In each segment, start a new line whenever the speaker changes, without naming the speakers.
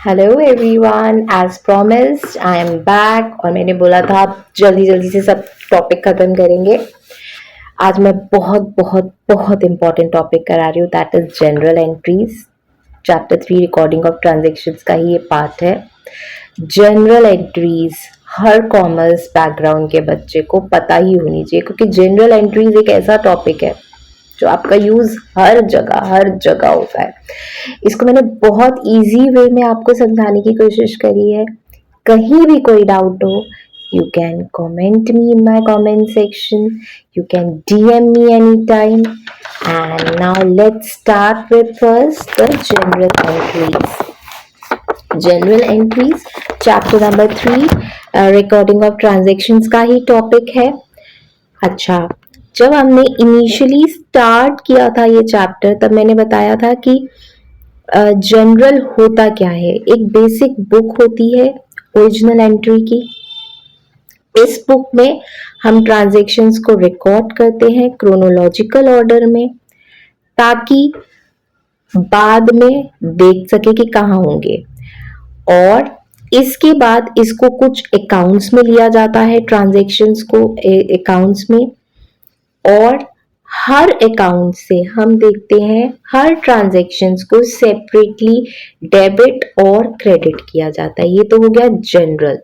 Hello everyone, as promised I am back. और मैंने बोला था जल्दी जल्दी से सब टॉपिक खत्म करेंगे। आज मैं बहुत बहुत बहुत इंपॉर्टेंट टॉपिक करा रही हूँ, that is general entries. Chapter 3 recording of transactions का ही ये पार्ट है। जनरल एंट्रीज हर कॉमर्स बैकग्राउंड के बच्चे को पता ही होनी चाहिए, क्योंकि जनरल एंट्रीज एक ऐसा टॉपिक है जो आपका यूज हर जगह होता है। इसको मैंने बहुत इजी वे में आपको समझाने की कोशिश करी है। कहीं भी कोई डाउट हो, you can comment me in my comment section, you can DM me any time. And now let's start with first the general entries. General entries chapter number 3 recording of transactions का ही topic है। अच्छा, जब हमने initially start किया था ये chapter, तब मैंने बताया था कि जनरल होता क्या है। एक बेसिक बुक होती है ओरिजिनल एंट्री की। इस बुक में हम ट्रांजैक्शंस को रिकॉर्ड करते हैं क्रोनोलॉजिकल ऑर्डर में, ताकि बाद में देख सके कि कहाँ होंगे। और इसके बाद इसको कुछ अकाउंट्स में लिया जाता है, ट्रांजैक्शंस को अकाउंट्स में। और हर अकाउंट से हम देखते हैं हर ट्रांजैक्शंस को सेपरेटली डेबिट और क्रेडिट किया जाता है। ये तो हो गया जनरल।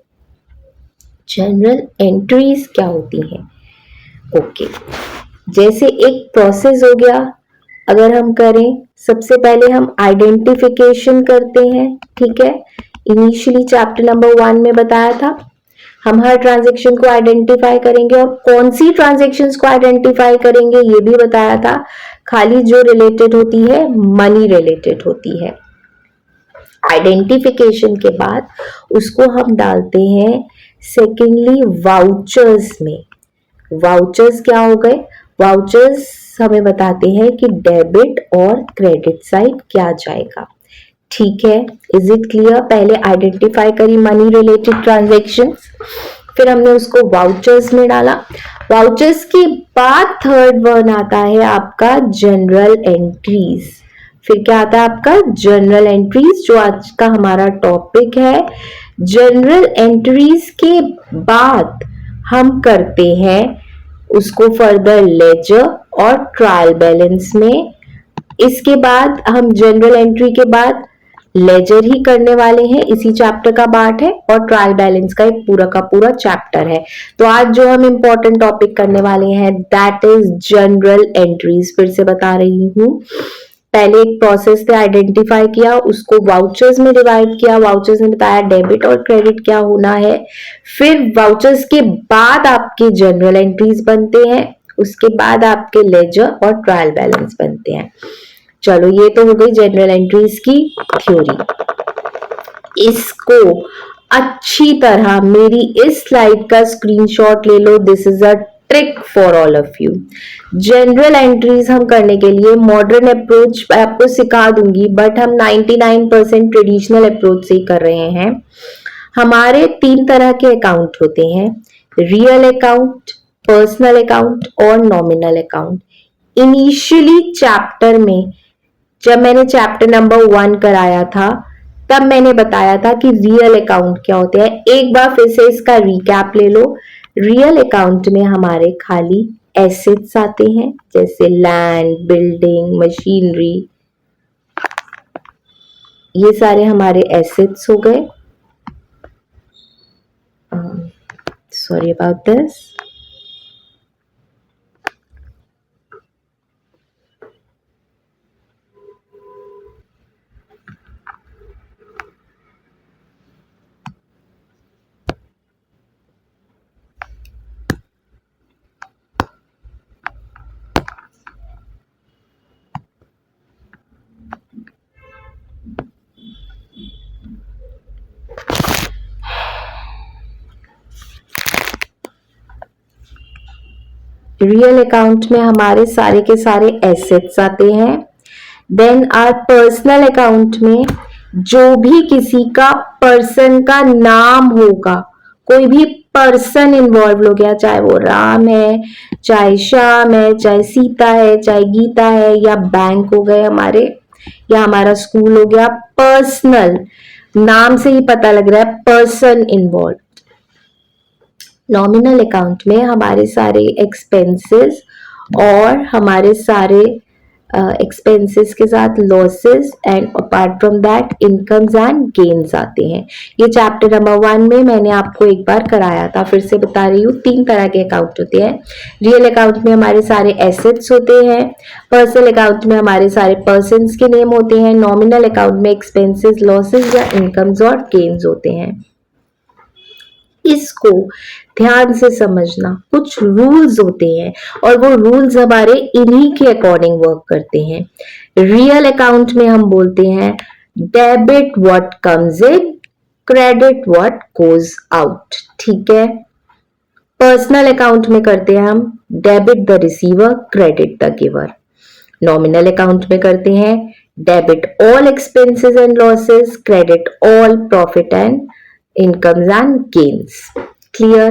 जनरल एंट्रीज क्या होती हैं? ओके, जैसे एक प्रोसेस हो गया। अगर हम करें, सबसे पहले हम आइडेंटिफिकेशन करते हैं, ठीक है। इनिशियली चैप्टर नंबर 1 में बताया था हम हर ट्रांजैक्शन को आइडेंटिफाई करेंगे, और कौन सी ट्रांजैक्शंस को आइडेंटिफाई करेंगे ये भी बताया था। खाली जो रिलेटेड होती है मनी रिलेटेड होती है। आइडेंटिफिकेशन के बाद उसको हम डालते हैं सेकेंडली वाउचर्स में। वाउचर्स क्या हो गए? वाउचर्स हमें बताते हैं कि डेबिट और क्रेडिट साइड क्या जाएगा। ठीक है, इज इट क्लियर? पहले आइडेंटिफाई करी मनी रिलेटेड ट्रांजैक्शन, फिर हमने उसको वाउचर्स में डाला। वाउचर्स के बाद थर्ड वन आता है आपका जनरल एंट्रीज। फिर क्या आता है आपका जनरल एंट्रीज, जो आज का हमारा टॉपिक है। जनरल एंट्रीज के बाद हम करते हैं उसको फर्दर लेजर और ट्रायल बैलेंस में। इसके बाद हम जनरल एंट्री के बाद लेजर ही करने वाले हैं, इसी चैप्टर का पार्ट है, और ट्रायल बैलेंस का एक पूरा का पूरा चैप्टर है। तो आज जो हम इंपॉर्टेंट टॉपिक करने वाले हैं दैट इज जनरल एंट्रीज। फिर से बता रही हूँ, पहले एक प्रोसेस से आइडेंटिफाई किया, उसको वाउचर्स में डिवाइड किया। वाउचर्स ने बताया डेबिट और क्रेडिट क्या होना है। फिर वाउचर्स के बाद आपके जनरल एंट्रीज बनते हैं, उसके बाद आपके लेजर और ट्रायल बैलेंस बनते हैं। चलो, ये तो हो गई जनरल एंट्रीज की थ्योरी। इसको अच्छी तरह मेरी इस स्लाइड का स्क्रीनशॉट ले लो। This is a trick for all of you. General entries हम करने के लिए मॉडर्न अप्रोच आपको सिखा दूंगी, बट हम 99% ट्रेडिशनल अप्रोच से ही कर रहे हैं। हमारे 3 तरह के अकाउंट होते हैं, रियल अकाउंट, पर्सनल अकाउंट और नॉमिनल अकाउंट। इनिशियली चैप्टर में जब मैंने चैप्टर नंबर 1 कराया था, तब मैंने बताया था कि रियल अकाउंट क्या होते हैं। एक बार फिर से इसका रिकैप ले लो। रियल अकाउंट में हमारे खाली एसेट्स आते हैं, जैसे लैंड, बिल्डिंग, मशीनरी, ये सारे हमारे एसेट्स हो गए। Sorry about this. Real account में हमारे सारे के सारे एसेट्स आते हैं। देन आर पर्सनल अकाउंट में जो भी किसी का पर्सन का नाम होगा, कोई भी पर्सन इन्वॉल्व हो गया, चाहे वो राम है, चाहे श्याम है, चाहे सीता है, चाहे गीता है, या बैंक हो गए हमारे, या हमारा स्कूल हो गया। पर्सनल नाम से ही पता लग रहा है पर्सन इन्वॉल्व। नॉमिनल अकाउंट में हमारे सारे एक्सपेंसेस और हमारे सारे एक्सपेंसेस के साथ losses and apart from that incomes and gains आते हैं। ये चैप्टर नंबर 1 में मैंने आपको एक बार कराया था, फिर से बता रही हूँ। 3 तरह के अकाउंट होते हैं। रियल अकाउंट में हमारे सारे एसेट्स होते हैं, पर्सनल अकाउंट में हमारे सारे पर्सन्स के नेम होते हैं, नॉमिनल अकाउंट में एक्सपेंसेस लॉसेस या इनकम्स और गेन्स होते हैं। इसको ध्यान से समझना। कुछ रूल्स होते हैं और वो रूल्स हमारे इन्हीं के अकॉर्डिंग वर्क करते हैं। रियल अकाउंट में हम बोलते हैं debit what comes in, credit what goes out. ठीक है। पर्सनल अकाउंट में करते हैं हम debit the receiver, credit the giver. Nominal account में करते हैं debit all expenses and losses, credit all profit and incomes and gains. Clear?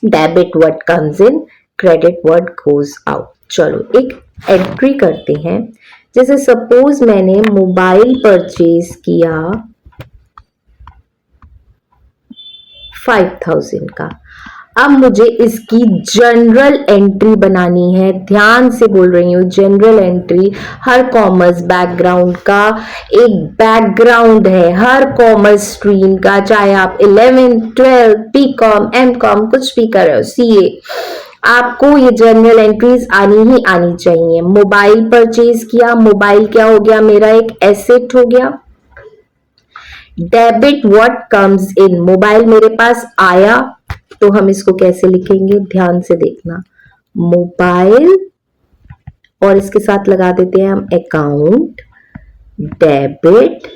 Debit what comes in, credit what goes out. चलो एक entry करते हैं। जैसे सपोज मैंने mobile purchase किया 5000 का। अब मुझे इसकी जनरल एंट्री बनानी है। ध्यान से बोल रही हूँ, जनरल एंट्री। हर कॉमर्स बैकग्राउंड का एक बैकग्राउंड है, हर कॉमर्स स्ट्रीम का, चाहे आप 11, 12, बीकॉम, एमकॉम कुछ भी कर रहे हो, सीए, आपको ये जनरल एंट्रीज आनी ही आनी चाहिए। मोबाइल परचेज किया, मोबाइल क्या हो गया, मेरा एक एसेट हो गया। Debit what comes in, mobile मेरे पास आया, तो हम इसको कैसे लिखेंगे, ध्यान से देखना। मोबाइल और इसके साथ लगा देते हैं हम अकाउंट डेबिट,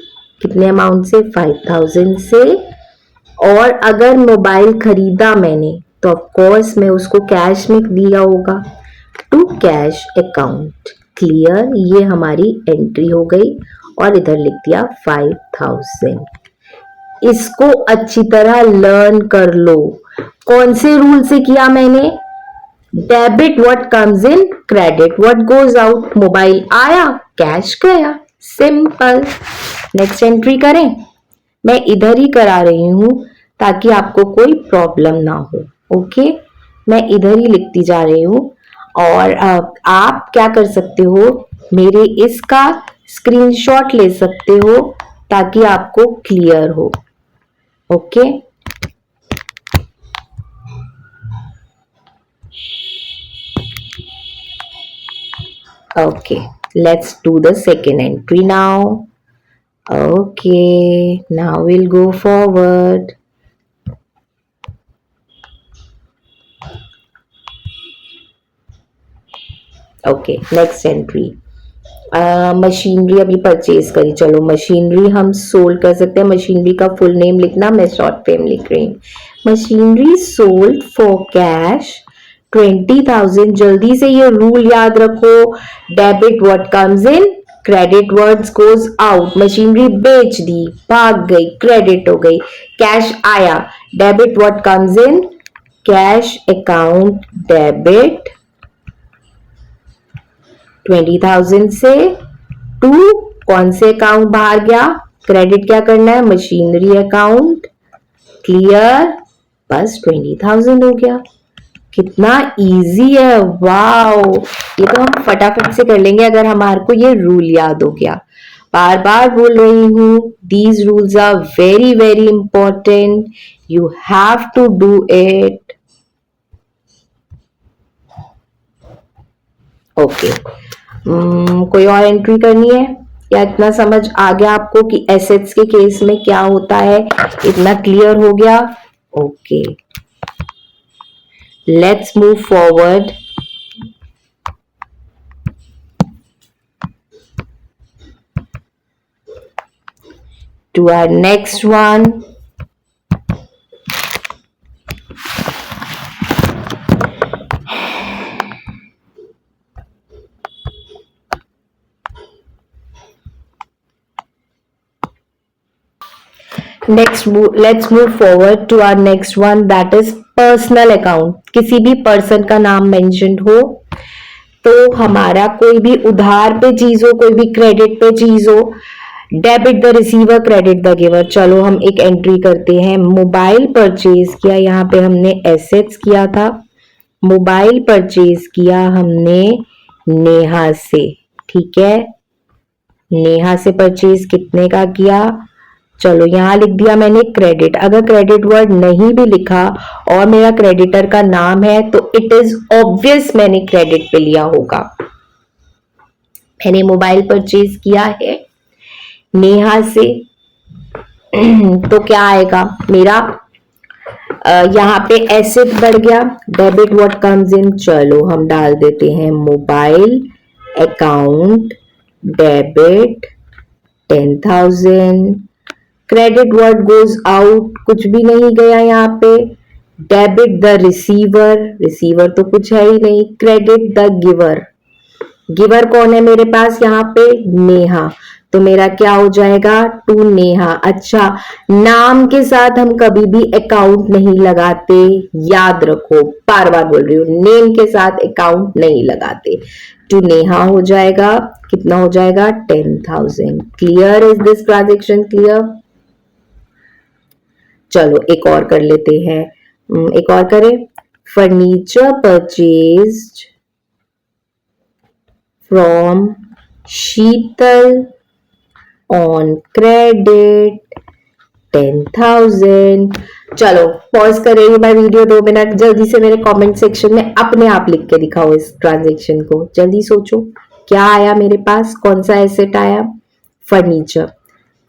कितने अमाउंट से, 5000 से। और अगर मोबाइल खरीदा मैंने तो ऑफ कोर्स मैं उसको कैश में दिया होगा, टू कैश अकाउंट। क्लियर? ये हमारी एंट्री हो गई और इधर लिख दिया 5000। इसको अच्छी तरह लर्न कर लो। कौन से रूल से किया मैंने, debit what comes in, credit what goes out. Mobile आया, कैश गया, सिंपल। नेक्स्ट एंट्री करें, मैं इधर ही करा रही हूं ताकि आपको कोई प्रॉब्लम ना हो। ओके, मैं इधर ही लिखती जा रही हूं। और आप क्या कर सकते हो, मेरे इसका स्क्रीनशॉट ले सकते हो ताकि आपको क्लियर हो। Okay, okay, let's do the second entry now. Okay, now we'll go forward. Okay, next entry. Machinery अभी परचेज करी, चलो मशीनरी हम सोल्ड कर सकते हैं। मशीनरी का फुल नेम लिखना, मैं शॉर्ट फॉर्म लिख रही हूँ। Machinery sold for cash 20,000। जल्दी से ये रूल याद रखो, debit what comes in, credit what goes out. Machinery बेच दी, भाग गई, क्रेडिट हो गई। कैश आया, debit what comes in, cash account debit 20,000 से टू कौन से अकाउंट बाहर गया, क्रेडिट क्या करना है, मशीनरी अकाउंट। क्लियर? बस 20,000 हो गया। कितना इजी है, वाओ। ये तो हम फटाफट से कर लेंगे अगर हमारे को ये रूल याद हो गया। बार बार बोल रही हूं, these rules are very very important, you have to do it. Okay, कोई और एंट्री करनी है या इतना समझ आ गया आपको कि एसेट्स के केस में क्या होता है, इतना क्लियर हो गया? Okay, let's move forward. To our next one. Let's move forward to our next one, that is personal account। किसी भी पर्सन का नाम मेंशन्ड हो, तो हमारा कोई भी उधार पे चीज हो, कोई भी क्रेडिट पे चीज हो, debit the receiver, credit the giver. चलो हम एक एंट्री करते हैं। मोबाइल परचेज किया, यहाँ पे हमने एसेट्स किया था। मोबाइल परचेज किया हमने नेहा से, ठीक है। नेहा से परचेज कितने का किया? चलो यहां लिख दिया मैंने क्रेडिट। अगर क्रेडिट वर्ड नहीं भी लिखा और मेरा क्रेडिटर का नाम है तो इट इज ऑब्वियस मैंने क्रेडिट पे लिया होगा। मैंने मोबाइल परचेज किया है नेहा से तो क्या आएगा मेरा? यहाँ पे एसेट बढ़ गया, डेबिट व्हाट कम्स इन। चलो हम डाल देते हैं mobile account debit 10,000। Credit what goes out, कुछ भी नहीं गया यहाँ पे। डेबिट द रिसीवर, रिसीवर तो कुछ है ही नहीं। क्रेडिट द गिवर, गिवर कौन है मेरे पास यहाँ पे? नेहा। तो मेरा क्या हो जाएगा? टू नेहा। अच्छा, नाम के साथ हम कभी भी अकाउंट नहीं लगाते, याद रखो, बार बार बोल रही हूँ, नेम के साथ अकाउंट नहीं लगाते। टू नेहा हो जाएगा, कितना हो जाएगा? 10,000। Clear? Is this transaction clear? चलो एक और कर लेते हैं, एक और करें। Furniture purchased from Sheetal on credit 10,000। चलो पॉज करेंगे मैं वीडियो 2 मिनट। जल्दी से मेरे कमेंट सेक्शन में अपने आप लिख के दिखाओ इस ट्रांजेक्शन को। जल्दी सोचो क्या आया मेरे पास, कौन सा एसेट आया? फर्नीचर।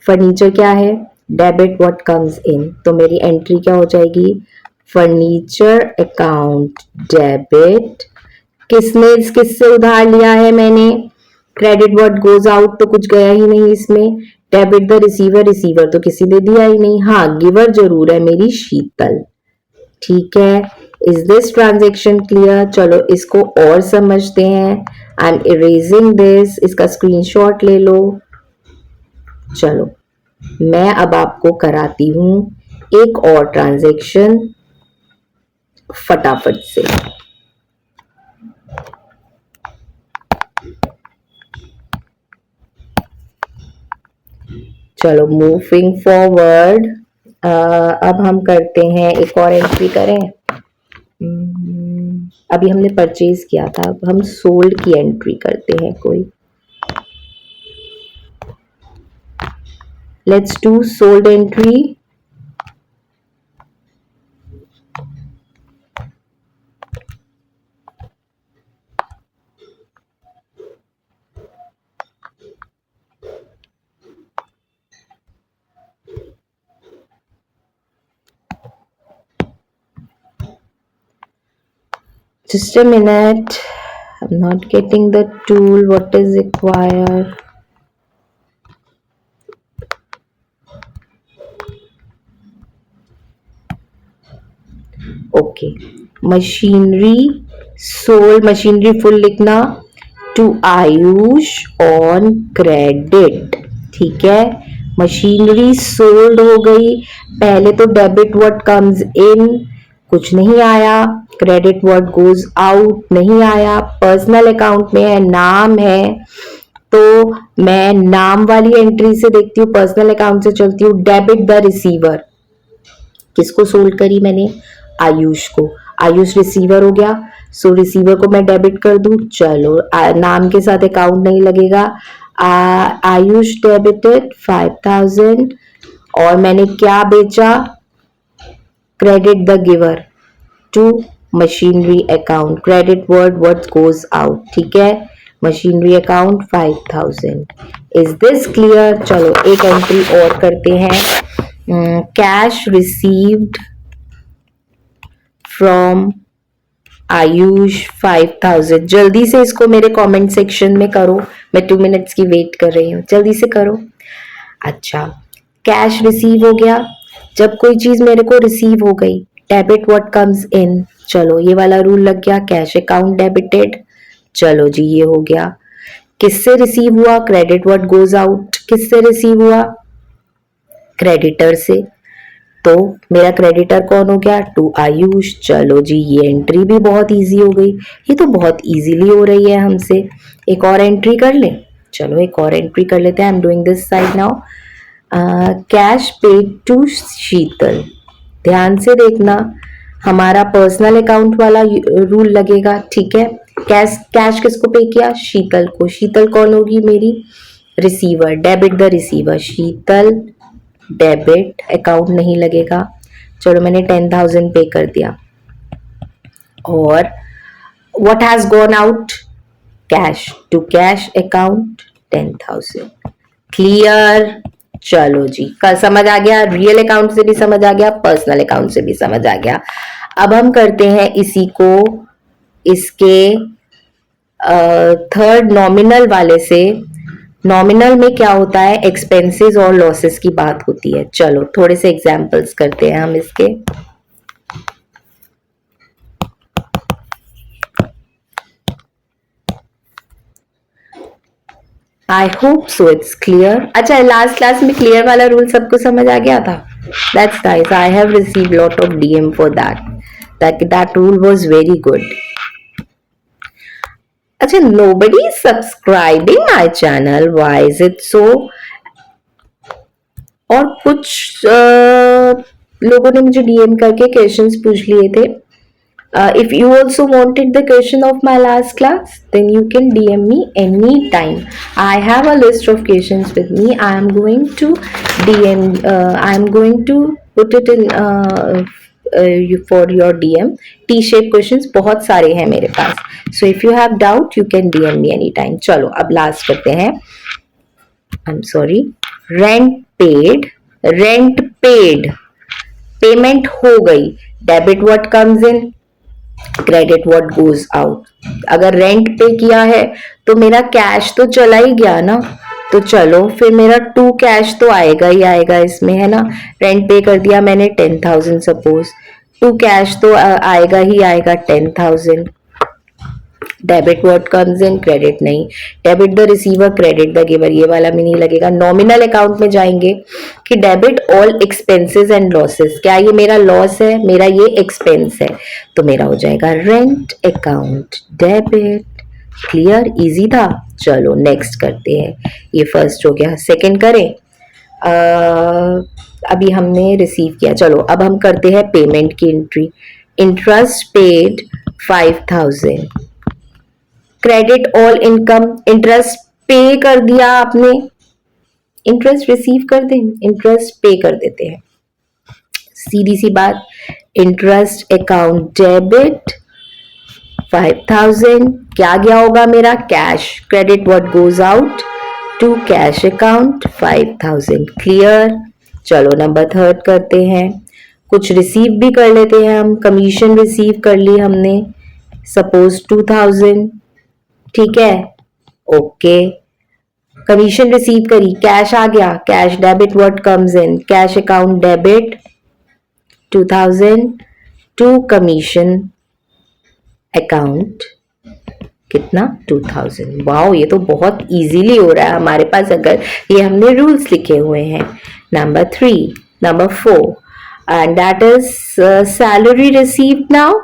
फर्नीचर क्या है? डेबिट व्हाट कम्स इन। तो मेरी एंट्री क्या हो जाएगी? Furniture account debit. किससे उधार लिया है मैंने? क्रेडिट व्हाट गोज आउट तो कुछ गया ही नहीं इसमें। डेबिट द रिसीवर, रिसीवर तो किसी ने दिया ही नहीं। हाँ गिवर जरूर है मेरी शीतल, ठीक है। Is this transaction clear? चलो इसको और समझते हैं। आई एम इरेजिंग दिस, इसका स्क्रीनशॉट ले लो। चलो मैं अब आपको कराती हूं एक और ट्रांजेक्शन फटाफट से। चलो मूविंग फॉरवर्ड, अब हम करते हैं एक और एंट्री करें। अभी हमने परचेज किया था, अब हम सोल्ड की एंट्री करते हैं कोई। Let's do sold entry. Just a minute, I'm not getting the tool, what is required? Okay, machinery sold, machinery full लिखना, टू आयुष ऑन क्रेडिट, ठीक है। मशीनरी सोल्ड हो गई। पहले तो डेबिट व्हाट कम्स इन, कुछ नहीं आया। क्रेडिट व्हाट गोज आउट नहीं आया। पर्सनल अकाउंट में है, नाम है, तो मैं नाम वाली एंट्री से देखती हूँ, पर्सनल अकाउंट से चलती हूँ। डेबिट द रिसीवर, किसको सोल्ड करी मैंने? आयुष को। आयुष रिसीवर हो गया, सो रिसीवर को मैं डेबिट कर दूं। चलो नाम के साथ अकाउंट नहीं लगेगा। आयुष डेबिटेड 5,000 और मैंने क्या बेचा? Credit the giver to machinery account. Credit word what goes out, ठीक है। Machinery account 5,000। Is this clear? चलो एक एंट्री और करते हैं। Cash received from Ayush 5,000। जल्दी से इसको मेरे कमेंट सेक्शन में करो, मैं 2 मिनट्स की वेट कर रही हूँ, जल्दी से करो। अच्छा, कैश रिसीव हो गया। जब कोई चीज मेरे को रिसीव हो गई, डेबिट व्हाट कम्स इन। चलो ये वाला रूल लग गया, कैश अकाउंट डेबिटेड। चलो जी ये हो गया। किससे रिसीव हुआ? Credit what goes out. किससे रिसीव हुआ? क्रेडिटर से। तो मेरा क्रेडिटर कौन हो गया? टू आयुष। चलो जी ये एंट्री भी बहुत इजी हो गई। ये तो बहुत इजीली हो रही है हमसे। एक और एंट्री कर लें। चलो एक और एंट्री कर लेते हैं. I am doing this side now. Cash paid to Sheetal. ध्यान से देखना, हमारा पर्सनल अकाउंट वाला रूल लगेगा. ठीक है. कैश कैश किसको पे किया? शीतल को. शीतल कौन होगी? मेरी receiver. Debit the receiver. Sheetal debit. Account नहीं लगेगा. चलो मैंने 10,000 पे कर दिया. और what has gone out? Cash to cash account 10,000. Clear? चलो जी, कल समझ आ गया. रियल अकाउंट से भी समझ आ गया, पर्सनल अकाउंट से भी समझ आ गया. अब हम करते हैं इसी को इसके थर्ड नॉमिनल वाले से. नॉमिनल में क्या होता है? एक्सपेंसेस और लॉसेस की बात होती है. चलो थोड़े से एग्जांपल्स करते हैं हम इसके. I hope so it's clear. अच्छा, लास्ट क्लास में क्लियर वाला रूल सबको समझ आ गया था. That's nice. I have received lot of DM for that rule was very good. अच्छा, nobody is subscribing my channel. Why is it so? और कुछ लोगों ने मुझे डीएम करके क्वेश्चंस पूछ लिए थे. If you also wanted the question of my last class, then you can DM me anytime. I have a list of questions with me. I am going to DM. I am going to put it in for your DM. T-shape questions बहुत सारे हैं मेरे पास. So if you have doubt, you can DM me anytime. चलो अब last करते हैं. I'm sorry. Rent paid. Rent paid. Payment हो गई. Debit what comes in? Credit what goes out. अगर रेंट पे किया है तो मेरा कैश तो चला ही गया ना. तो चलो फिर मेरा टू कैश तो आएगा ही आएगा इसमें, है ना. रेंट पे कर दिया मैंने 10,000 सपोज. टू कैश तो आएगा ही आएगा 10,000. Debit what comes in? Credit नहीं. Debit the receiver, credit the giver. ये वाला भी नहीं लगेगा. नॉमिनल अकाउंट में जाएंगे कि debit all expenses and losses. क्या ये मेरा लॉस है? मेरा ये एक्सपेंस है. तो मेरा हो जाएगा rent account debit. Clear? Easy था. चलो नेक्स्ट करते हैं. ये फर्स्ट हो गया. सेकंड करें. अभी हमने रिसीव किया. चलो अब हम करते हैं पेमेंट की entry. Interest paid 5,000. Credit all income. Interest पे कर दिया आपने. इंटरेस्ट रिसीव कर दें, इंटरेस्ट पे कर देते हैं. सीधी सी बात. Interest account debit 5,000. क्या गया होगा मेरा? Cash. Credit what goes out to cash account 5,000. Clear? चलो नंबर थर्ड करते हैं. कुछ रिसीव भी कर लेते हैं हम. कमीशन रिसीव कर ली हमने, सपोज 2,000. ठीक है. ओके. कमीशन रिसीव करी, कैश आ गया. Cash debit what comes in? Cash account debit 2,000 to commission account. कितना? 2,000. वाओ, ये तो बहुत इजीली हो रहा है हमारे पास अगर ये हमने रूल्स लिखे हुए हैं. Number 4 and that is salary received now.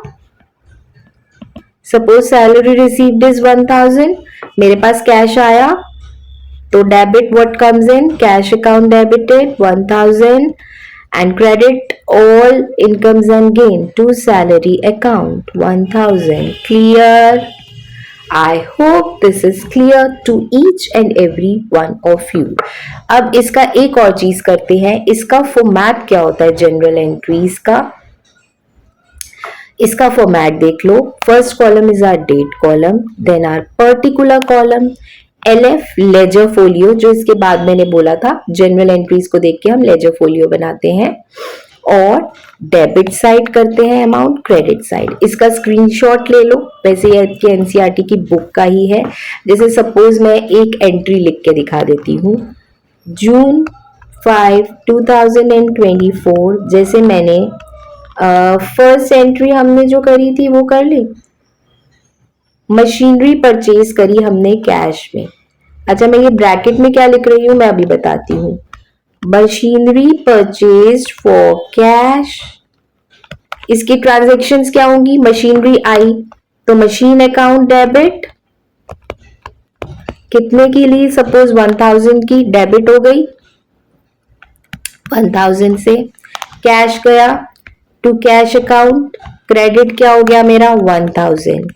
Suppose salary received is 1,000. मेरे पास कैश आया तो debit what comes in? Cash account debited 1,000 and credit all incomes and gain to salary account 1,000. Clear? I hope this is clear to each and every one of you. अब इसका एक और चीज करते हैं. इसका फॉर्मेट क्या होता है जनरल एंट्रीज का? इसका फॉर्मेट देख लो. First column is our date column, then our particular column, LF ledger folio, जो इसके बाद मैंने बोला था जनरल एंट्रीज को देख के हम लेजर फोलियो बनाते हैं. और डेबिट साइड करते हैं अमाउंट, क्रेडिट साइड. इसका स्क्रीनशॉट ले लो. वैसे ये आपके एनसीईआरटी की बुक का ही है. जैसे सपोज मैं एक एंट्री लिख के दिखा देती हूँ. जून 5, 2024. जैसे मैंने फर्स्ट एंट्री हमने जो करी थी वो कर ली. मशीनरी परचेज करी हमने कैश में. अच्छा, मैं ये ब्रैकेट में क्या लिख रही हूँ मैं अभी बताती हूँ. Machinery purchase for cash. इसकी ट्रांजैक्शंस क्या होंगी? मशीनरी आई तो मशीन अकाउंट डेबिट कितने की ली? सपोज 1000 की डेबिट हो गई, 1000 से कैश गया टू कैश अकाउंट, क्रेडिट क्या हो गया मेरा? 1000।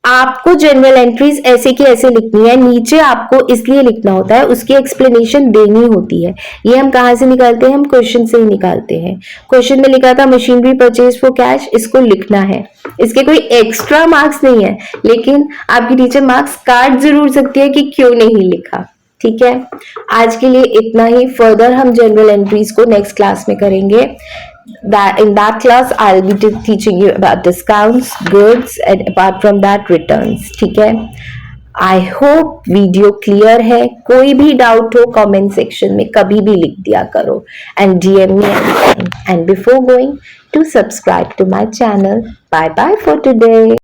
आपको जनरल एंट्रीज ऐसे की ऐसे लिखनी है, नीचे आपको इसलिए लिखना होता है, उसकी एक्सप्लेनेशन देनी होती है। ये हम कहां से निकालते हैं? हम क्वेश्चन से ही निकालते हैं। क्वेश्चन में लिखा था मशीनरी परचेज फॉर कैश, इसको लिखना है। इसके कोई एक्स्ट्रा मार्क्स नहीं है, लेकिन आपकी टीचर मार्क्स काट जरूर सकती है कि क्यों नहीं लिखा। ठीक है, आज के लिए इतना ही। फर्दर हम जनरल एंट्रीज को नेक्स्ट क्लास में करेंगे। That in that class I'll be teaching you about discounts, goods, and apart from that returns. ठीक है, आई होप वीडियो क्लियर है। कोई भी डाउट हो कमेंट सेक्शन में कभी भी लिख दिया करो and DM me and before going to subscribe to my channel, bye bye for today.